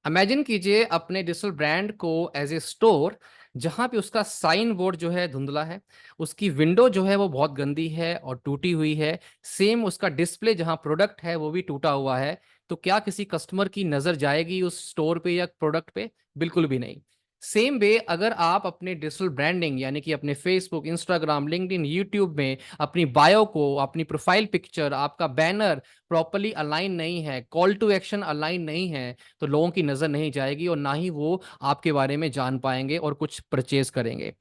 Imagine कीजिए अपने digital brand को एज ए स्टोर, जहां पे उसका साइन बोर्ड जो है धुंधला है, उसकी विंडो जो है वो बहुत गंदी है और टूटी हुई है। सेम उसका डिस्प्ले जहां प्रोडक्ट है वो भी टूटा हुआ है। तो क्या किसी कस्टमर की नजर जाएगी उस स्टोर पे या प्रोडक्ट पे? बिल्कुल भी नहीं। सेम वे अगर आप अपने डिजिटल ब्रांडिंग यानी कि अपने फेसबुक, इंस्टाग्राम, लिंक्डइन, यूट्यूब में अपनी बायो को, अपनी प्रोफाइल पिक्चर, आपका बैनर प्रॉपरली अलाइन नहीं है, कॉल टू एक्शन अलाइन नहीं है, तो लोगों की नजर नहीं जाएगी और ना ही वो आपके बारे में जान पाएंगे और कुछ परचेज करेंगे।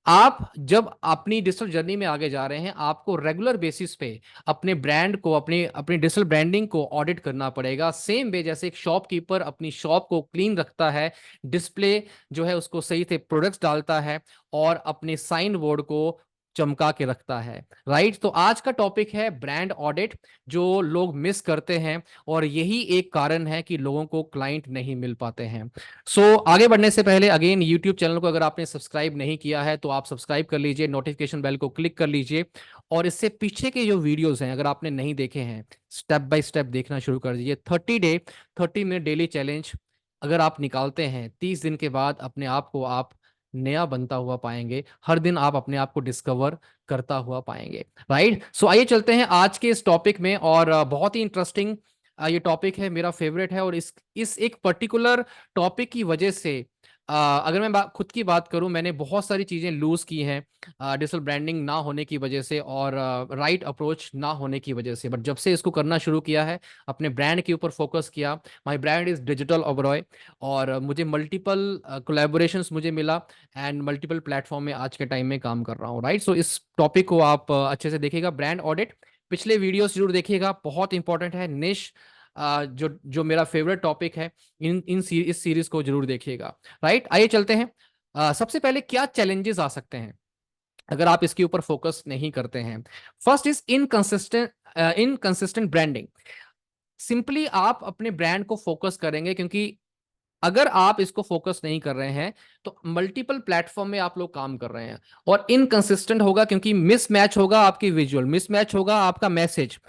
आप जब अपनी डिजिटल जर्नी में आगे जा रहे हैं, आपको रेगुलर बेसिस पे अपने ब्रांड को, अपनी अपनी डिजिटल ब्रांडिंग को ऑडिट करना पड़ेगा। सेम वे जैसे एक शॉपकीपर अपनी शॉप को क्लीन रखता है, डिस्प्ले जो है उसको सही से प्रोडक्ट्स डालता है और अपने साइन बोर्ड को चमका के रखता है। राइट, तो आज का टॉपिक है ब्रांड ऑडिट, जो लोग मिस करते हैं और यही एक कारण है कि लोगों को क्लाइंट नहीं मिल पाते हैं। आगे बढ़ने से पहले अगेन यूट्यूब चैनल को अगर आपने सब्सक्राइब नहीं किया है तो आप सब्सक्राइब कर लीजिए, नोटिफिकेशन बेल को क्लिक कर लीजिए और इससे पीछे के जो वीडियोस हैं अगर आपने नहीं देखे हैं, स्टेप बाय स्टेप देखना शुरू कर दीजिए। 30 मिनट डेली चैलेंज अगर आप निकालते हैं, 30 दिन के बाद अपने आप को आप नया बनता हुआ पाएंगे। हर दिन आप अपने आप को डिस्कवर करता हुआ पाएंगे। राइट, आइए चलते हैं आज के इस टॉपिक में। और बहुत ही इंटरेस्टिंग ये टॉपिक है, मेरा फेवरेट है। और इस एक पर्टिकुलर टॉपिक की वजह से अगर मैं खुद की बात करूं, मैंने बहुत सारी चीजें लूज की हैं डिजिटल ब्रांडिंग ना होने की वजह से और राइट अप्रोच ना होने की वजह से। बट जब से इसको करना शुरू किया है, अपने ब्रांड के ऊपर फोकस किया, my brand is digital Oberoi, और मुझे मल्टीपल कोलैबोरेशंस मुझे मिला एंड मल्टीपल प्लेटफॉर्म में आज के टाइम में काम कर रहा हूँ। राइट, इस टॉपिक को आप अच्छे से देखिएगा, ब्रांड ऑडिट। पिछले वीडियोस जरूर देखिएगा, बहुत इंपॉर्टेंट है। निश जो जो मेरा फेवरेट टॉपिक है, इस सीरीज को जरूर देखिएगा। राइट, आइए चलते हैं। सबसे पहले क्या चैलेंजेस आ सकते हैं अगर आप इसके ऊपर फोकस नहीं करते हैं? First is inconsistent branding. Simply आप अपने ब्रांड को फोकस करेंगे, क्योंकि अगर आप इसको फोकस नहीं कर रहे हैं तो मल्टीपल प्लेटफॉर्म में आप लोग काम कर रहे हैं और इनकंसिस्टेंट होगा, क्योंकि मिसमैच होगा आपकी विजुअल, मिसमैच होगा आपका मैसेज।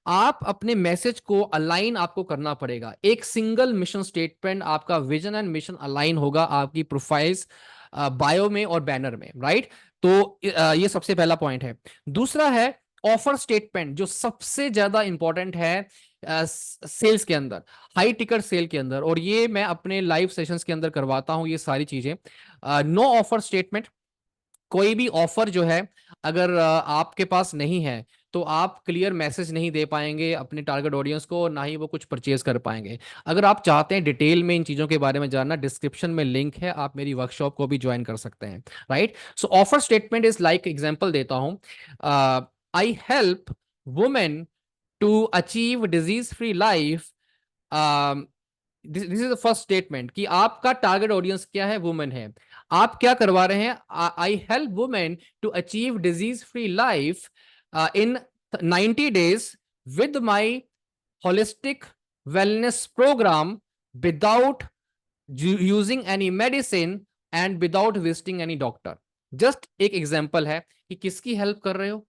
आप अपने मैसेज को अलाइन आपको करना पड़ेगा। एक सिंगल मिशन स्टेटमेंट, आपका विजन एंड मिशन अलाइन होगा आपकी प्रोफाइल्स, बायो में और बैनर में। राइट, तो ये सबसे पहला पॉइंट है। दूसरा है ऑफर स्टेटमेंट, जो सबसे ज्यादा इंपॉर्टेंट है सेल्स के अंदर, हाई टिकट सेल के अंदर। और ये मैं अपने लाइव सेशंस के अंदर करवाता हूं ये सारी चीजें। नो ऑफर स्टेटमेंट, कोई भी ऑफर जो है अगर आपके पास नहीं है तो आप क्लियर मैसेज नहीं दे पाएंगे अपने टारगेट ऑडियंस को, ना ही वो कुछ परचेज कर पाएंगे। अगर आप चाहते हैं डिटेल में इन चीजों के बारे में जानना, डिस्क्रिप्शन में लिंक है, आप मेरी वर्कशॉप को भी ज्वाइन कर सकते हैं। Right, offer statement is like, example देता हूं, I help women to achieve disease free life. This is the first statement कि आपका टारगेट ऑडियंस क्या है, वुमेन है। आप क्या करवा रहे हैं? I help women to achieve disease free life in 90 days with my holistic wellness program without using any medicine and without visiting any doctor। Just एक एग्जाम्पल है कि किसकी हेल्प कर रहे हो,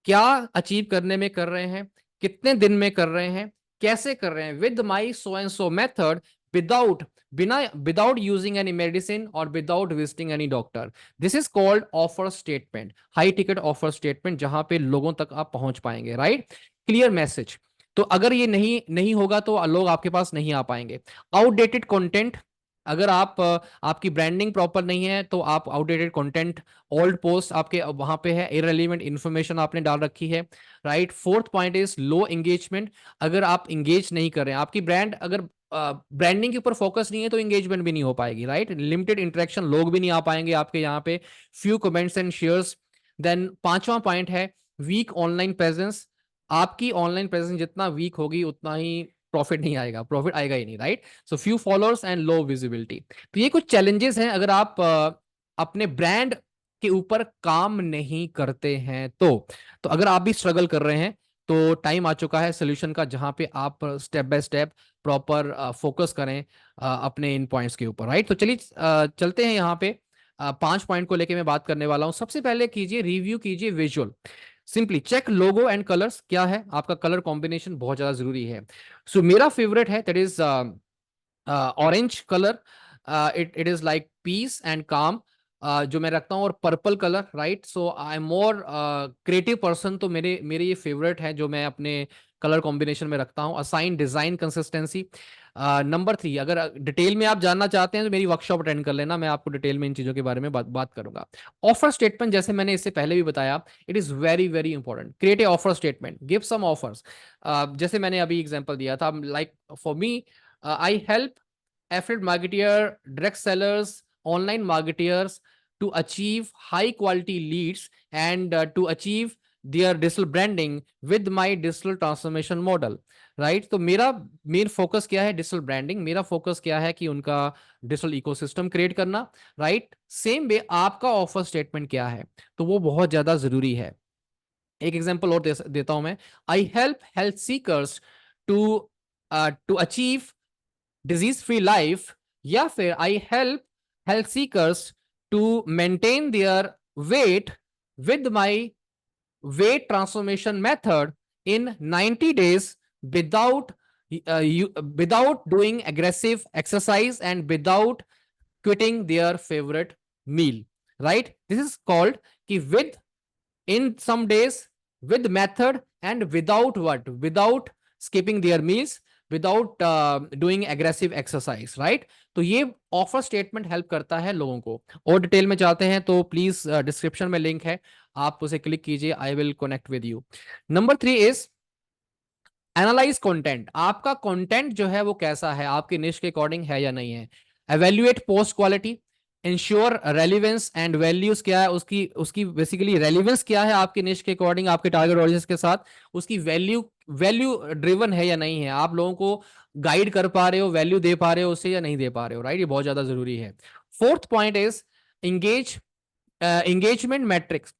क्या अचीव करने में कर रहे हैं, कितने दिन में कर रहे हैं, कैसे कर रहे हैं, with my so and so method, without बिना विदाउट यूजिंग एनी मेडिसिन और without visiting any doctor. This is called offer statement, high ticket offer statement, जहां पे लोगों तक आप पहुंच पाएंगे। Right, clear message. तो अगर ये नहीं नहीं होगा तो लोग आपके पास नहीं आ पाएंगे। आउटडेटेड कंटेंट, अगर आपकी ब्रांडिंग प्रॉपर नहीं है तो आप आउटडेटेड कंटेंट, ओल्ड पोस्ट आपके वहां पे है, इररिलेवेंट इंफॉर्मेशन आपने डाल रखी है। Right, fourth point is low engagement. अगर आप एंगेज नहीं कर रहे हैं, आपकी ब्रांड अगर ब्रांडिंग के ऊपर फोकस नहीं है तो एंगेजमेंट भी नहीं हो पाएगी। राइट, लिमिटेड इंटरेक्शन, लोग भी नहीं आ पाएंगे आपके यहाँ पे, few comments and shares. Then पांचवा पॉइंट है वीक ऑनलाइन प्रेजेंस। आपकी ऑनलाइन प्रेजेंस जितना वीक होगी उतना ही प्रॉफिट नहीं आएगा, प्रॉफिट आएगा ही नहीं। Right, few followers and low visibility. तो ये कुछ चैलेंजेस हैं अगर आप अपने ब्रांड के ऊपर काम नहीं करते हैं तो अगर आप भी स्ट्रगल कर रहे हैं तो टाइम आ चुका है सोल्यूशन का, जहां पे आप step by step proper focus करें अपने इन पॉइंट्स के ऊपर। राइट, तो चलिए चलते हैं यहाँ पे। 5 पॉइंट को लेके मैं बात करने वाला हूं। सबसे पहले कीजिए, रिव्यू कीजिए visual. Simply check logo and colours, क्या है आपका कलर कॉम्बिनेशन, बहुत ज्यादा जरूरी है। मेरा फेवरेट है that is orange colour, it is like peace and calm, जो मैं रखता हूँ, और purple colour, right. So I am more creative person, तो मेरे मेरे ये फेवरेट है जो मैं अपने कलर कॉम्बिनेशन में रखता हूँ। Assign design consistency. नंबर 3, अगर डिटेल में आप जानना चाहते हैं तो मेरी वर्कशॉप अटेंड कर लेना, मैं आपको डिटेल में इन चीजों के बारे में बात करूंगा। ऑफर स्टेटमेंट, जैसे मैंने इससे पहले भी बताया, it is very very important. Create a offer statement, give some offers. जैसे मैंने अभी एग्जांपल दिया था, like for me, I help affiliate marketer, direct sellers, online marketers to achieve high quality leads and to achieve their digital branding with my digital transformation model, right? तो मेरा main focus क्या है? Digital branding. मेरा focus क्या है? कि उनका digital ecosystem create करना, राइट? सेम वे आपका ऑफर स्टेटमेंट क्या है? तो वो बहुत ज्यादा जरूरी है। एक एग्जांपल और देता हूं मैं। I help health seekers to to achieve disease free life, या फिर I help health seekers to maintain their weight with my weight transformation method in 90 days without without doing aggressive exercise and without quitting their favorite meal, right? This is called ki with, in some days, with method, and without what? Without skipping their meals, without doing aggressive exercise, right? तो ये offer statement help करता है लोगों को। और detail में जाते हैं तो प्लीज डिस्क्रिप्शन में लिंक है, आप उसे क्लिक कीजिए, I will connect with you. Number 3 is analyse content. आपका कंटेंट जो है वो कैसा है, आपके निश के अकॉर्डिंग है या नहीं है। Evaluate post quality, ensure relevance and values क्या है उसकी उसकी बेसिकली रेलिवेंस क्या है आपके निश के अकॉर्डिंग, आपके टारगेट ऑडियंस के साथ, उसकी वैल्यू वैल्यू ड्रिवन है या नहीं है, आप लोगों को गाइड कर पा रहे हो, वैल्यू दे पा रहे हो उससे या नहीं दे पा रहे हो, राइट? ये बहुत ज्यादा जरूरी है। Fourth point is engagement matrix.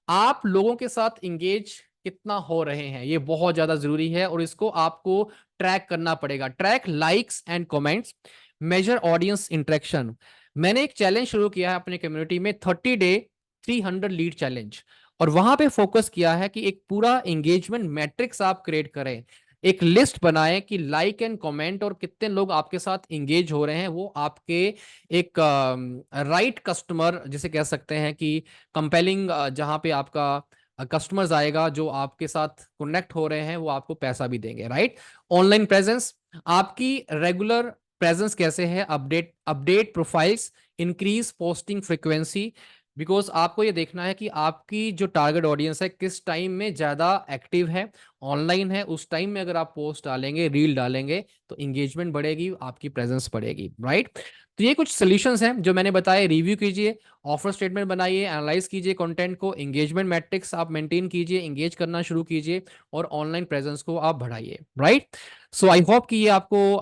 आप लोगों के साथ इंगेज कितना हो रहे हैं, ये बहुत ज्यादा जरूरी है, और इसको आपको ट्रैक करना पड़ेगा। Track likes and comments, measure audience interaction. मैंने एक चैलेंज शुरू किया है अपने कम्युनिटी में, 30 डे 300 लीड चैलेंज, और वहां पे फोकस किया है कि एक पूरा एंगेजमेंट मैट्रिक्स आप क्रिएट करें, एक लिस्ट बनाएं कि लाइक एंड कमेंट और कितने लोग आपके साथ इंगेज हो रहे हैं। वो आपके एक राइट कस्टमर जिसे कह सकते हैं कि कंपेलिंग, जहां पे आपका कस्टमर्स आएगा जो आपके साथ कनेक्ट हो रहे हैं, वो आपको पैसा भी देंगे, राइट? ऑनलाइन प्रेजेंस, आपकी रेगुलर प्रेजेंस कैसे है? Update update profiles, increase posting frequency, because आपको ये देखना है कि आपकी जो टारगेट ऑडियंस है किस टाइम में ज्यादा एक्टिव है, ऑनलाइन है, उस टाइम में अगर आप पोस्ट डालेंगे, रील डालेंगे, तो इंगेजमेंट बढ़ेगी, आपकी प्रेजेंस बढ़ेगी, राइट? तो ये कुछ सोल्यूशंस हैं जो मैंने बताए। रिव्यू कीजिए, ऑफर स्टेटमेंट बनाइए, एनालाइज कीजिए कंटेंट को, एंगेजमेंट मैट्रिक्स आप मेंटेन कीजिए, एंगेज करना शुरू कीजिए, और ऑनलाइन प्रेजेंस को आप बढ़ाइए, राइट? सो आई होप कि ये आपको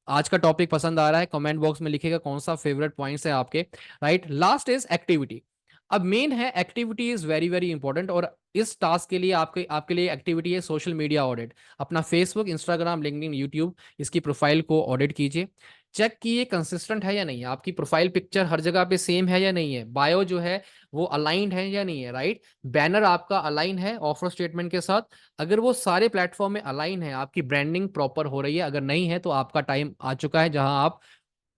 आज का टॉपिक पसंद आ रहा है। कमेंट बॉक्स में लिखिएगा कौन सा फेवरेट पॉइंट्स है आपके, राइट? Last is activity. अब मेन है activity is very very important, और इस टास्क के लिए आपके आपके लिए एक्टिविटी है सोशल मीडिया ऑडिट। अपना फेसबुक, इंस्टाग्राम, लिंक्डइन, यूट्यूब, इसकी प्रोफाइल को ऑडिट कीजिए, चेक कि ये कंसिस्टेंट है या नहीं है, आपकी प्रोफाइल पिक्चर हर जगह पे सेम है या नहीं है, बायो जो है वो अलाइंड है या नहीं है, राइट? बैनर आपका अलाइन है ऑफर स्टेटमेंट के साथ, अगर वो सारे प्लेटफॉर्म में अलाइन है, आपकी ब्रांडिंग प्रॉपर हो रही है, अगर नहीं है तो आपका टाइम आ चुका है जहां आप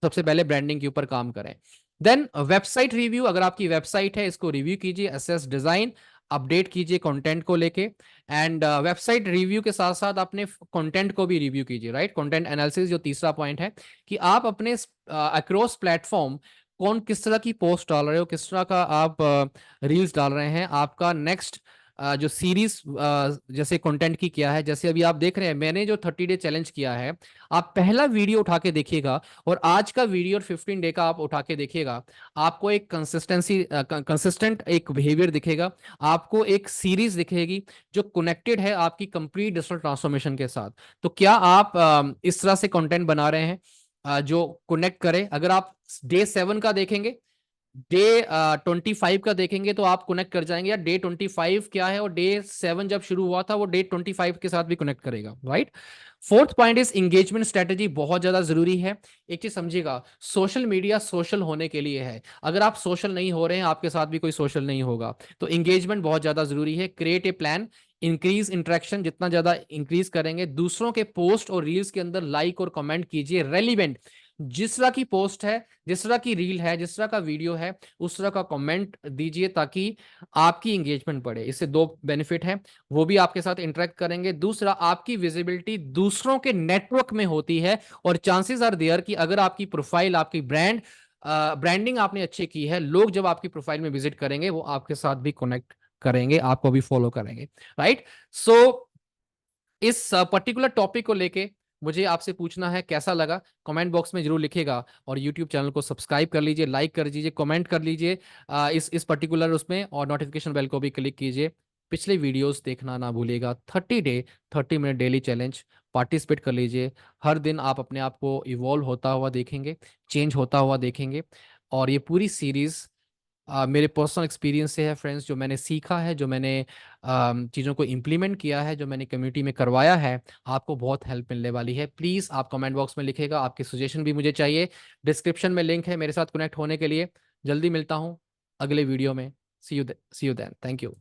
सबसे पहले ब्रांडिंग के ऊपर काम करें। देन वेबसाइट रिव्यू, अगर आपकी वेबसाइट है इसको रिव्यू कीजिए, असेस डिजाइन, अपडेट कीजिए कंटेंट को लेके, एंड वेबसाइट रिव्यू के साथ साथ अपने कंटेंट को भी रिव्यू कीजिए, राइट? कंटेंट एनालिसिस जो तीसरा पॉइंट है, कि आप अपने अक्रॉस प्लेटफॉर्म कौन किस तरह की पोस्ट डाल रहे हो, किस तरह का आप रील्स डाल रहे हैं, आपका नेक्स्ट जो सीरीज जैसे कंटेंट की क्या है। जैसे अभी आप देख रहे हैं मैंने जो 30 डे चैलेंज किया है, आप पहला वीडियो उठा के देखिएगा और आज का वीडियो और 15 डे का आप उठा के देखिएगा, आपको एक कंसिस्टेंट एक बिहेवियर दिखेगा, आपको एक सीरीज दिखेगी जो कनेक्टेड है आपकी कंप्लीट डिजिटल ट्रांसफॉर्मेशन के साथ। तो क्या आप इस तरह से कंटेंट बना रहे हैं जो कनेक्ट करे? अगर आप डे 7 का देखेंगे, डे 25 का देखेंगे, तो आप कनेक्ट कर जाएंगे, या डे 25 क्या है और डे 7 जब शुरू हुआ था वो डे 25 के साथ भी कनेक्ट करेगा, right? Fourth point is engagement strategy, बहुत ज्यादा जरूरी है। एक चीज समझिएगा, सोशल मीडिया सोशल होने के लिए है, अगर आप सोशल नहीं हो रहे हैं आपके साथ भी कोई सोशल नहीं होगा, तो इंगेजमेंट बहुत ज्यादा जरूरी है। Create a plan, increase interaction, जितना ज्यादा इंक्रीज करेंगे, दूसरों के पोस्ट और रील्स के अंदर लाइक और कमेंट कीजिए रेलिवेंट। जिस तरह की पोस्ट है, जिस तरह की रील है, जिस तरह का वीडियो है, उस तरह का कमेंट दीजिए ताकि आपकी एंगेजमेंट बढ़े। इससे दो बेनिफिट है, वो भी आपके साथ इंटरेक्ट करेंगे, दूसरा आपकी विजिबिलिटी दूसरों के नेटवर्क में होती है, और चांसेस आर देयर कि अगर आपकी प्रोफाइल, आपकी ब्रांडिंग आपने अच्छी की है, लोग जब आपकी प्रोफाइल में विजिट करेंगे वो आपके साथ भी कनेक्ट करेंगे, आपको भी फॉलो करेंगे, राइट। सो इस पर्टिकुलर टॉपिक को लेके मुझे आपसे पूछना है कैसा लगा, कमेंट बॉक्स में जरूर लिखेगा, और यूट्यूब चैनल को सब्सक्राइब कर लीजिए, लाइक कर दीजिए, कमेंट कर लीजिए इस पर्टिकुलर उसमें, और नोटिफिकेशन बेल को भी क्लिक कीजिए। पिछले वीडियोस देखना ना भूलिएगा। 30 मिनट डेली चैलेंज पार्टिसिपेट कर लीजिए। हर दिन आप अपने आप को इवॉल्व होता हुआ देखेंगे, चेंज होता हुआ देखेंगे। और ये पूरी सीरीज मेरे पर्सनल एक्सपीरियंस से है फ्रेंड्स, जो मैंने सीखा है, जो मैंने चीज़ों को इम्प्लीमेंट किया है, जो मैंने कम्युनिटी में करवाया है, आपको बहुत हेल्प मिलने वाली है। प्लीज़ आप कमेंट बॉक्स में लिखेगा, आपके सजेशन भी मुझे चाहिए। डिस्क्रिप्शन में लिंक है मेरे साथ कनेक्ट होने के लिए। जल्दी मिलता हूँ अगले वीडियो में। सी यू देन, थैंक यू।